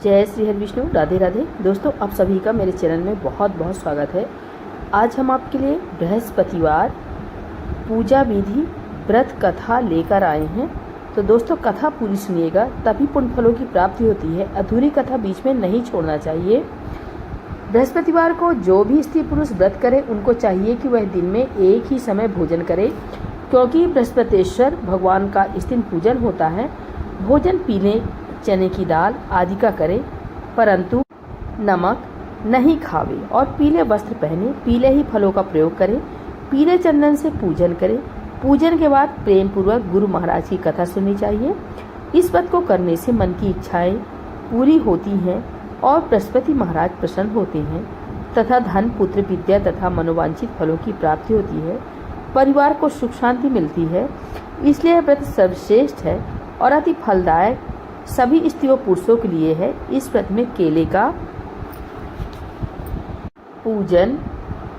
जय श्री हरि विष्णु, राधे राधे। दोस्तों, आप सभी का मेरे चैनल में बहुत बहुत स्वागत है। आज हम आपके लिए बृहस्पतिवार पूजा विधि व्रत कथा लेकर आए हैं। तो दोस्तों, कथा पूरी सुनिएगा, तभी पुण्य फलों की प्राप्ति होती है। अधूरी कथा बीच में नहीं छोड़ना चाहिए। बृहस्पतिवार को जो भी स्त्री पुरुष व्रत करे, उनको चाहिए कि वह दिन में एक ही समय भोजन करे, क्योंकि बृहस्पतिश्वर भगवान का इस दिन पूजन होता है। भोजन पीले चने की दाल आदि का करे, परंतु नमक नहीं खावे और पीले वस्त्र पहने, पीले ही फलों का प्रयोग करे, पीले चंदन से पूजन करे। पूजन के बाद प्रेम पूर्वक गुरु महाराज की कथा सुननी चाहिए। इस व्रत को करने से मन की इच्छाएं पूरी होती हैं और बृहस्पति महाराज प्रसन्न होते हैं तथा धन, पुत्र, विद्या तथा मनोवांछित फलों की प्राप्ति होती है। परिवार को सुख शांति मिलती है। इसलिए यह व्रत सर्वश्रेष्ठ है और अति फलदायक सभी स्त्रियों पुरुषों के लिए है। इस व्रत में केले का पूजन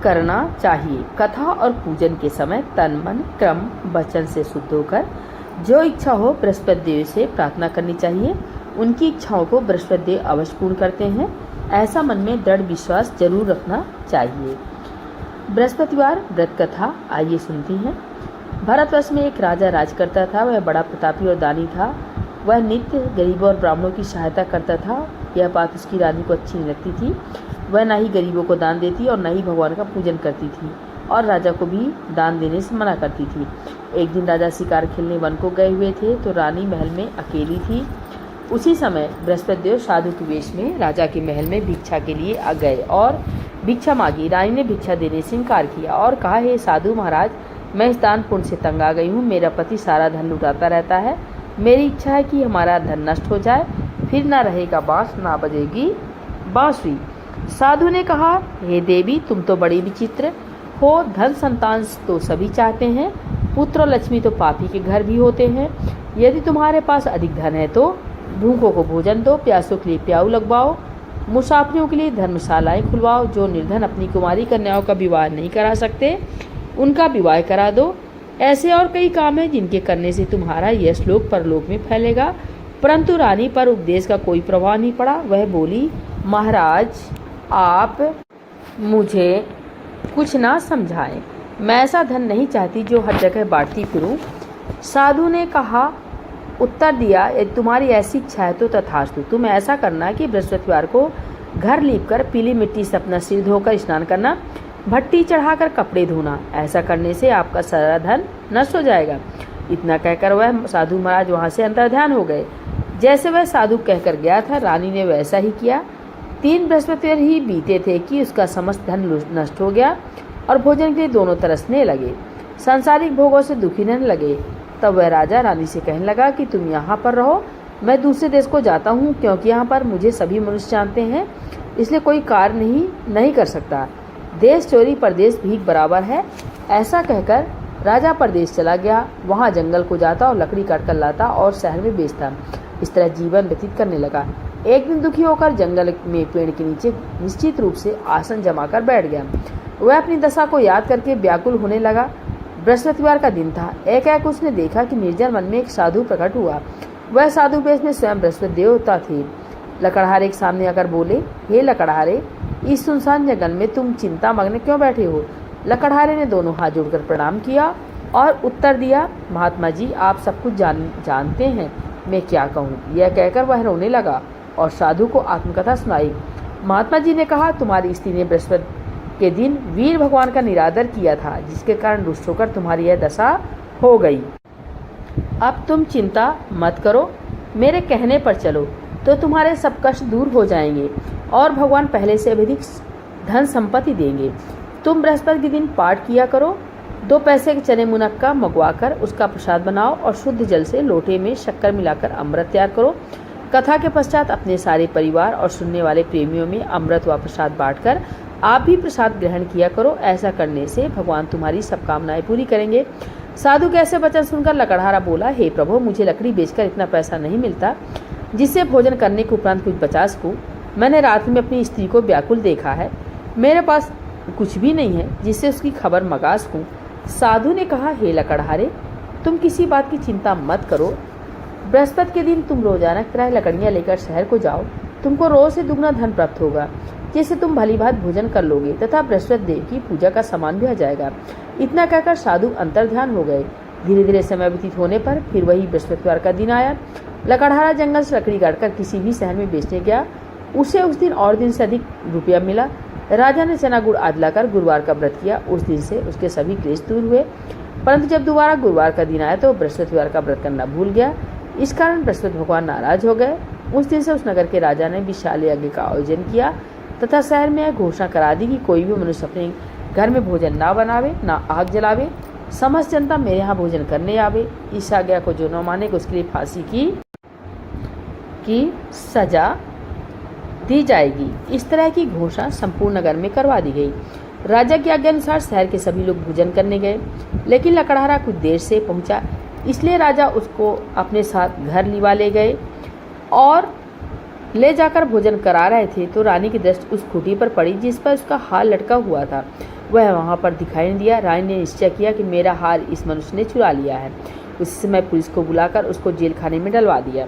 करना चाहिए। कथा और पूजन के समय तन, मन, क्रम, वचन से शुद्ध होकर जो इच्छा हो बृहस्पति देव से प्रार्थना करनी चाहिए। उनकी इच्छाओं को बृहस्पति देव अवश्य पूर्ण करते हैं, ऐसा मन में दृढ़ विश्वास जरूर रखना चाहिए। बृहस्पतिवार व्रत कथा आइए सुनती हैं। भारतवर्ष में एक राजा राज करता था। वह बड़ा प्रतापी और दानी था। वह नित्य गरीबों और ब्राह्मणों की सहायता करता था। यह बात उसकी रानी को अच्छी नहीं लगती थी। वह न ही गरीबों को दान देती और न ही भगवान का पूजन करती थी और राजा को भी दान देने से मना करती थी। एक दिन राजा शिकार खेलने वन को गए हुए थे तो रानी महल में अकेली थी। उसी समय बृहस्पति देव साधु के वेश में राजा के महल में भिक्षा के लिए आ गए और भिक्षा मांगी। रानी ने भिक्षा देने से इनकार किया और कहा, हे साधु महाराज, मैं इस दान पुण्य से तंग आ गई हूँ। मेरा पति सारा धन लुटाता रहता है। मेरी इच्छा है कि हमारा धन नष्ट हो जाए, फिर ना रहेगा बांस, ना बजेगी बांसुरी। साधु ने कहा, हे देवी, तुम तो बड़ी विचित्र हो। धन संतान तो सभी चाहते हैं, पुत्र और लक्ष्मी तो पापी के घर भी होते हैं। यदि तुम्हारे पास अधिक धन है तो भूखों को भोजन दो, प्यासों के लिए प्याऊ लगवाओ, मुसाफिरों के लिए धर्मशालाएं खुलवाओ। जो निर्धन अपनी कुमारी कन्याओं का विवाह नहीं करा सकते, उनका विवाह करा दो। ऐसे और कई काम हैं जिनके करने से तुम्हारा यश लोक परलोक में फैलेगा। परंतु रानी पर उपदेश का कोई प्रभाव नहीं पड़ा। वह बोली, महाराज, आप मुझे कुछ ना समझाएं। मैं ऐसा धन नहीं चाहती जो हर जगह बांटती फिरूं। साधु ने कहा, उत्तर दिया, यदि तुम्हारी ऐसी इच्छा है तो तथास्तु। तुम ऐसा करना कि बृहस्पतिवार को घर लीपकर पीली मिट्टी से अपना सिर धोकर स्नान करना, भट्टी चढ़ाकर कपड़े धोना। ऐसा करने से आपका सारा धन नष्ट हो जाएगा। इतना कहकर वह साधु महाराज वहाँ से अंतर्ध्यान हो गए। जैसे वह साधु कहकर गया था, रानी ने वैसा ही किया। 3 बृहस्पतिवार ही बीते थे कि उसका समस्त धन नष्ट हो गया और भोजन के लिए दोनों तरसने लगे, सांसारिक भोगों से दुखी रहने लगे। तब वह राजा रानी से कहने लगा कि तुम यहाँ पर रहो, मैं दूसरे देश को जाता हूँ, क्योंकि यहाँ पर मुझे सभी मनुष्य जानते हैं, इसलिए कोई कार्य नहीं कर सकता। देश चोरी परदेश भीख बराबर है। ऐसा कहकर राजा परदेश चला गया। वहाँ जंगल को जाता और लकड़ी काट कर लाता और शहर में बेचता। इस तरह जीवन व्यतीत करने लगा। एक दिन दुखी होकर जंगल में पेड़ के नीचे निश्चित रूप से आसन जमाकर बैठ गया। वह अपनी दशा को याद करके व्याकुल होने लगा। बृहस्पतिवार का दिन था। एकाएक उसने देखा कि निर्जन वन में एक साधु प्रकट हुआ। वह साधु वेश में स्वयं बृहस्पति देवता थे। लकड़हारे के सामने आकर बोले, हे लकड़हारे, इस सुनसान जंगल में तुम चिंता मग्न क्यों बैठे हो? लकड़हारे ने दोनों हाथ जोड़कर प्रणाम किया और उत्तर दिया, महात्मा जी, आप सब कुछ जानते हैं, मैं क्या कहूँ। यह कहकर वह रोने लगा और साधु को आत्मकथा सुनाई। महात्मा जी ने कहा, तुम्हारी स्त्री ने बृहस्पति के दिन वीर भगवान का निरादर किया था, जिसके कारण रुष्ट होकर तुम्हारी यह दशा हो गई। अब तुम चिंता मत करो, मेरे कहने पर चलो तो तुम्हारे सब कष्ट दूर हो जाएंगे और भगवान पहले से अधिक धन संपत्ति देंगे। तुम बृहस्पति के दिन पाठ किया करो। 2 पैसे के चने मुनक्का मंगवाकर उसका प्रसाद बनाओ और शुद्ध जल से लोटे में शक्कर मिलाकर अमृत तैयार करो। कथा के पश्चात अपने सारे परिवार और सुनने वाले प्रेमियों में अमृत व प्रसाद बांटकर आप भी प्रसाद ग्रहण किया करो। ऐसा करने से भगवान तुम्हारी सब कामनाएं पूरी करेंगे। साधु के ऐसे वचन सुनकर लकड़हारा बोला, हे प्रभु, मुझे लकड़ी बेचकर इतना पैसा नहीं मिलता जिससे भोजन करने के उपरांत कुछ बचा सकूं। मैंने रात में अपनी स्त्री को व्याकुल देखा है। मेरे पास कुछ भी नहीं है जिससे उसकी खबर मंगा सकूं। साधु ने कहा, हे लकड़हारे, तुम किसी बात की चिंता मत करो। बृहस्पति के दिन तुम रोजाना की तरह लकड़ियाँ लेकर शहर को जाओ। तुमको रोज से दुगना धन प्राप्त होगा, जिससे तुम भली भांति भोजन कर लोगे तथा बृहस्पति देव की पूजा का सामान भी आ जाएगा। इतना कहकर साधु अंतर ध्यान हो गए। धीरे धीरे समय व्यतीत होने पर फिर वही बृहस्पतिवार का दिन आया। लकड़हारा जंगल से लकड़ी काटकर किसी भी शहर में बेचने गया। उसे उस दिन और दिन से अधिक रुपया मिला। राजा ने चना गुड़ आदि लाकर गुरुवार का व्रत किया। उस दिन से उसके सभी क्लेश दूर हुए। परंतु जब दोबारा गुरुवार का दिन आया तो बृहस्पतिवार का व्रत करना भूल गया। इस कारण बृहस्पति भगवान नाराज हो गए। उस दिन से उस नगर के राजा ने विशाल यज्ञ का आयोजन किया तथा शहर में यह घोषणा करा दी कि कोई भी मनुष्य अपने घर में भोजन ना बनावे, ना आग जलावे। समस्त जनता मेरे यहाँ भोजन करने आवे। इस आज्ञा को जो न मानेगा उसके लिए फांसी की सजा दी जाएगी। इस तरह की घोषणा संपूर्ण नगर में करवा दी गई। राजा की आज्ञा अनुसार शहर के सभी लोग भोजन करने गए, लेकिन लकड़हारा कुछ देर से पहुंचा, इसलिए राजा उसको अपने साथ घर लिवा ले गए और ले जाकर भोजन करा रहे थे तो रानी की दृष्टि उस खूंटी पर पड़ी जिस पर उसका हार लटका हुआ था। वह वहां पर दिखाई नहीं दिया। रानी ने निश्चय किया कि मेरा हार इस मनुष्य ने चुरा लिया है। उस समय पुलिस को बुलाकर उसको जेल खाने में डलवा दिया।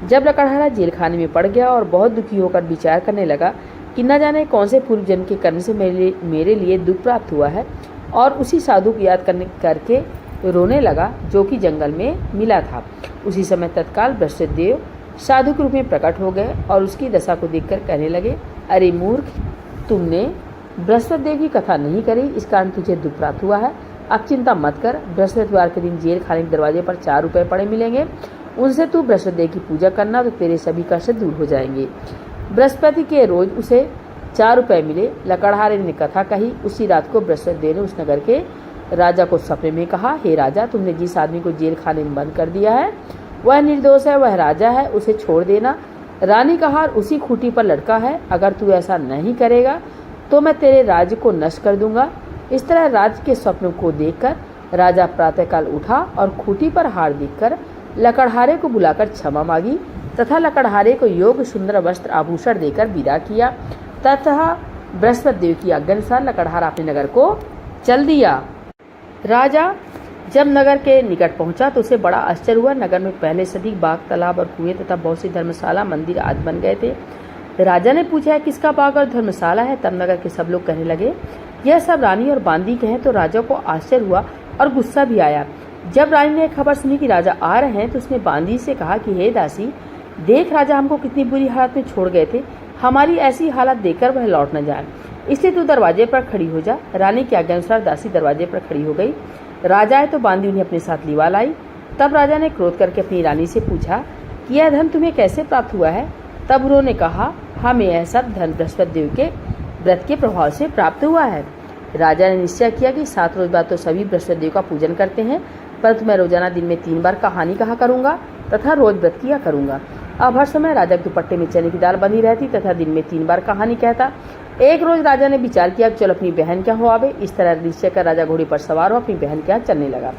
जब लकड़हारा जेल खाने में पड़ गया और बहुत दुखी होकर विचार करने लगा कि न जाने कौन से पूर्व जन्म के कर्म से मेरे लिए दुख प्राप्त हुआ है, और उसी साधु को याद करके रोने लगा जो कि जंगल में मिला था। उसी समय तत्काल बृहस्पति देव साधु के रूप में प्रकट हो गए और उसकी दशा को देखकर कहने लगे, अरे मूर्ख, तुमने बृहस्पति देव की कथा नहीं करी, इस कारण तुझे दुख प्राप्त हुआ है। अब चिंता मत कर, बृहस्पतिवार के दिन जेल खाने के दरवाजे पर 4 रुपए पड़े मिलेंगे। उनसे तू बृहस्पति देव की पूजा करना तो तेरे सभी कष्ट दूर हो जाएंगे। बृहस्पति के रोज उसे 4 रुपए मिले। लकड़हारे ने कथा कही। उसी रात को बृहस्पति देव ने उस नगर के राजा को सपने में कहा, हे राजा, तुमने जिस आदमी को जेल खाने में बंद कर दिया है वह निर्दोष है, वह राजा है, उसे छोड़ देना। रानी का हार उसी खूंटी पर लटका है। अगर तू ऐसा नहीं करेगा तो मैं तेरे राज्य को नष्ट कर दूंगा। इस तरह राज्य के स्वप्नों को देखकर राजा प्रातःकाल उठा और खूंटी पर हार देखकर लकड़हारे को बुलाकर क्षमा मांगी तथा लकड़हारे को योग सुंदर वस्त्र आभूषण देकर विदा किया तथा बृहस्पति देव की आज्ञानुसार लकड़हारा अपने नगर को चल दिया। राजा जब नगर के निकट पहुंचा तो उसे बड़ा आश्चर्य हुआ। नगर में पहले से अधिक बाग, तालाब और कुएं तथा बहुत सी धर्मशाला, मंदिर आदि बन गए थे। राजा ने पूछा, किसका बाग और धर्मशाला है? तब नगर के सब लोग कहने लगे, यह सब रानी और बांदी के हैं। तो राजा को आश्चर्य हुआ और गुस्सा भी आया। जब रानी ने खबर सुनी कि राजा आ रहे हैं तो उसने बांदी से कहा कि हे दासी, देख राजा हमको कितनी बुरी हालत में छोड़ गए थे। हमारी ऐसी हालत देखकर वह लौट न जाए, इसलिए तू दरवाजे पर खड़ी हो जा। रानी की आज्ञानुसार दासी दरवाजे पर खड़ी हो गई। राजा आए तो बांदी उन्हें अपने साथ लिवा लाई। तब राजा ने क्रोध करके अपनी रानी से पूछा कि यह धन तुम्हें कैसे प्राप्त हुआ है? तब उन्होंने कहा, हमें यह सब धन बृहस्पति देव के व्रत के प्रभाव से प्राप्त हुआ है। राजा ने निश्चय किया कि 7 रोज बाद तो सभी बृहस्पति देव का पूजन करते हैं, परंतु मैं रोजाना दिन में 3 बार कहानी कहा करूंगा तथा रोज व्रत किया करूंगा। अब हर समय राजा के दुपट्टे में चने की दाल बनी रहती तथा दिन में 3 बार कहानी कहता। एक रोज राजा ने विचार किया कि चलो अपनी बहन क्या हो आवे। इस तरह निश्चय कर राजा घोड़े पर सवार हो अपनी बहन के यहाँ चलने लगा।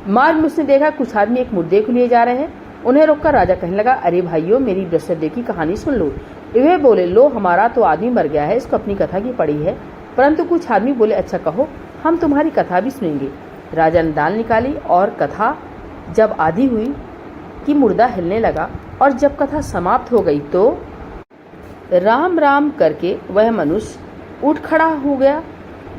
मार्ग में उसने देखा कुछ आदमी एक मुर्दे को लिए जा रहे हैं। उन्हें रोककर राजा कहने लगा, अरे भाइयों, मेरी बृहस्पति देव की कहानी सुन लो। वे बोले, लो, हमारा तो आदमी मर गया है, इसको अपनी कथा की पड़ी है। परंतु कुछ आदमी बोले, अच्छा कहो, हम तुम्हारी कथा भी सुनेंगे। राजा ने दाल निकाली और कथा जब आधी हुई कि मुर्दा हिलने लगा, और जब कथा समाप्त हो गई तो राम राम करके वह मनुष्य उठ खड़ा हो गया।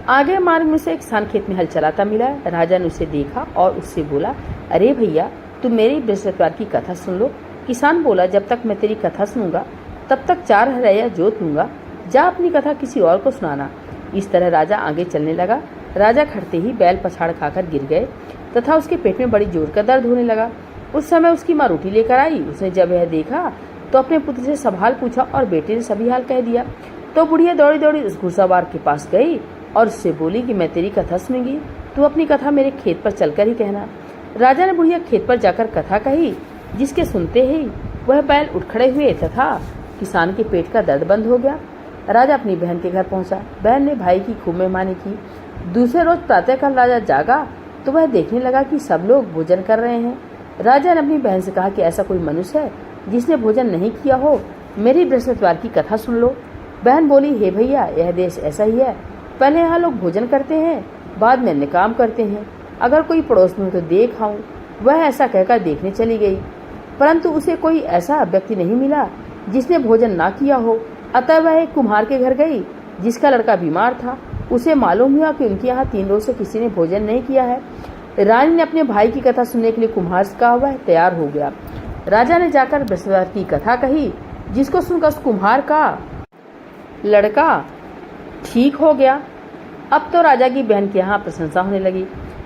आगे मार्ग में से एक किसान खेत में हल चलाता मिला। राजा ने उसे देखा और उससे बोला, अरे भैया, तुम मेरी बृहस्पतिवार की कथा सुन लो। किसान बोला, जब तक मैं तेरी कथा सुनूंगा तब तक 4 हरैया जोत लूंगा। जा अपनी कथा किसी और को सुनाना। इस तरह राजा आगे चलने लगा। राजा खड़ते ही बैल पछाड़ खाकर गिर गए तथा उसके पेट में बड़ी जोर का दर्द होने लगा। उस समय उसकी माँ रोटी लेकर आई। उसने जब यह देखा तो अपने पुत्र से सब हाल पूछा और बेटे ने सभी हाल कह दिया। तो बुढ़िया दौड़ी दौड़ी उस घुड़सवार के पास गई और उससे बोली कि मैं तेरी कथा सुनूंगी, तू अपनी कथा मेरे खेत पर चलकर ही कहना। राजा ने बुढ़िया खेत पर जाकर कथा कही, जिसके सुनते ही वह बैल उठ खड़े हुए तथा किसान के पेट का दर्द बंद हो गया। राजा अपनी बहन के घर पहुंचा। बहन ने भाई की खूब मेहमानी की। दूसरे रोज प्रातःकाल राजा जागा तो वह देखने लगा कि सब लोग भोजन कर रहे हैं। राजा ने अपनी बहन से कहा कि ऐसा कोई मनुष्य है जिसने भोजन नहीं किया हो, मेरी बृहस्पतिवार की कथा सुन लो। बहन बोली, हे भैया, यह देश ऐसा ही है। पहले यहाँ लोग भोजन करते हैं, बाद में अन्य काम करते हैं। अगर कोई पड़ोस में हो तो देख आऊं। वह ऐसा कहकर देखने चली गई, परंतु उसे कोई ऐसा व्यक्ति नहीं मिला जिसने भोजन ना किया हो। अतः वह एक कुम्हार के घर गई जिसका लड़का बीमार था। उसे मालूम हुआ कि उनके यहाँ 3 रोज से किसी ने भोजन नहीं किया है। रानी ने अपने भाई की कथा सुनने के लिए कुम्हार से कहा। वह तैयार हो गया। राजा ने जाकर बृहस्पति की कथा कही, जिसको सुनकर उस कुम्हार का लड़का ठीक हो गया। अब तो राजा की बहन के यहाँ प्रशंसा होने लगी।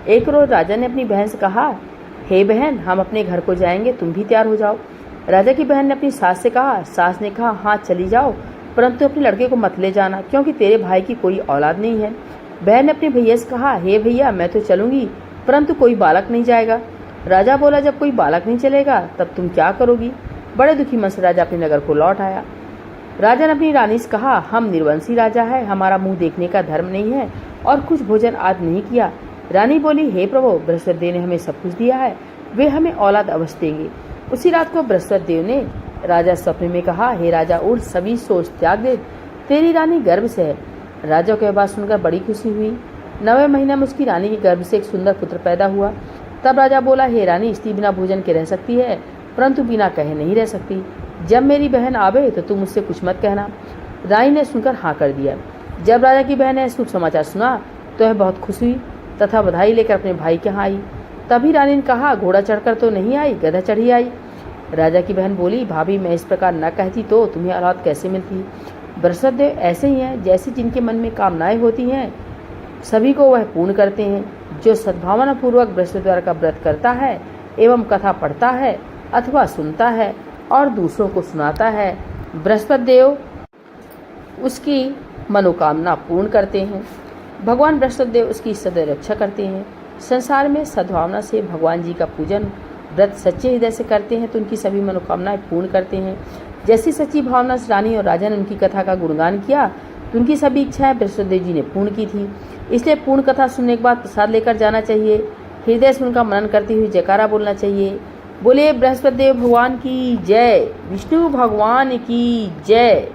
एक रोज राजा ने अपनी बहन से कहा, हे बहन, हम अपने घर को जाएंगे, तुम भी तैयार हो जाओ। राजा की बहन ने अपनी सास से कहा। सास ने कहा, हाँ चली जाओ, परंतु अपने लड़के को मत ले जाना, क्योंकि तेरे भाई की कोई औलाद नहीं है। बहन ने अपने भैया से कहा, हे भैया, मैं तो चलूंगी, परंतु कोई बालक नहीं जाएगा। राजा बोला, जब कोई बालक नहीं चलेगा तब तुम क्या करोगी? बड़े दुखी मन से राजा अपने नगर को लौट आया। राजा ने अपनी रानी से कहा, हम निर्वंशी राजा है, हमारा मुंह देखने का धर्म नहीं है और कुछ भोजन आज नहीं किया। रानी बोली, हे प्रभु, बृहस्पति देव ने हमें सब कुछ दिया है, वे हमें औलाद अवश्य देंगे। उसी रात को बृहस्पति देव ने राजा स्वप्न में कहा, हे राजा, उठ, सभी सोच त्याग दे, तेरी रानी गर्भ से है। राजा को यह बात सुनकर बड़ी खुशी हुई। 9वें महीने में उसकी रानी के गर्भ से एक सुंदर पुत्र पैदा हुआ। तब राजा बोला, हे रानी, स्त्री बिना भोजन के रह सकती है, परंतु बिना कहे नहीं रह सकती। जब मेरी बहन आवे तो तुम मुझसे कुछ मत कहना। रानी ने सुनकर हाँ कर दिया। जब राजा की बहन ने शुभ समाचार सुना तो वह बहुत खुश हुई तथा बधाई लेकर अपने भाई के यहाँ आई। तभी रानी ने कहा, घोड़ा चढ़कर तो नहीं आई, गधा चढ़ी आई। राजा की बहन बोली, भाभी, मैं इस प्रकार न कहती तो तुम्हें औलाद कैसे मिलती? बृहस्पति देव ऐसे ही हैं, जैसे जिनके मन में कामनाएं होती हैं सभी को वह पूर्ण करते हैं। जो सद्भावना पूर्वक बृहस्पतिवार का व्रत करता है एवं कथा पढ़ता है अथवा सुनता है और दूसरों को सुनाता है, बृहस्पति देव उसकी मनोकामना पूर्ण करते हैं। भगवान बृहस्पति देव उसकी सदैव रक्षा करते हैं। संसार में सद्भावना से भगवान जी का पूजन व्रत सच्चे हृदय से करते हैं तो उनकी सभी मनोकामनाएं पूर्ण करते हैं। जैसी सच्ची भावना से रानी और राजा ने उनकी कथा का गुणगान किया तो उनकी सभी इच्छाएं बृहस्पति देव जी ने पूर्ण की थी। इसलिए पूर्ण कथा सुनने के बाद प्रसाद लेकर जाना चाहिए। हृदय से उनका मनन करते हुए जयकारा बोलना चाहिए। बोले बृहस्पति देव भगवान की जय, विष्णु भगवान की जय।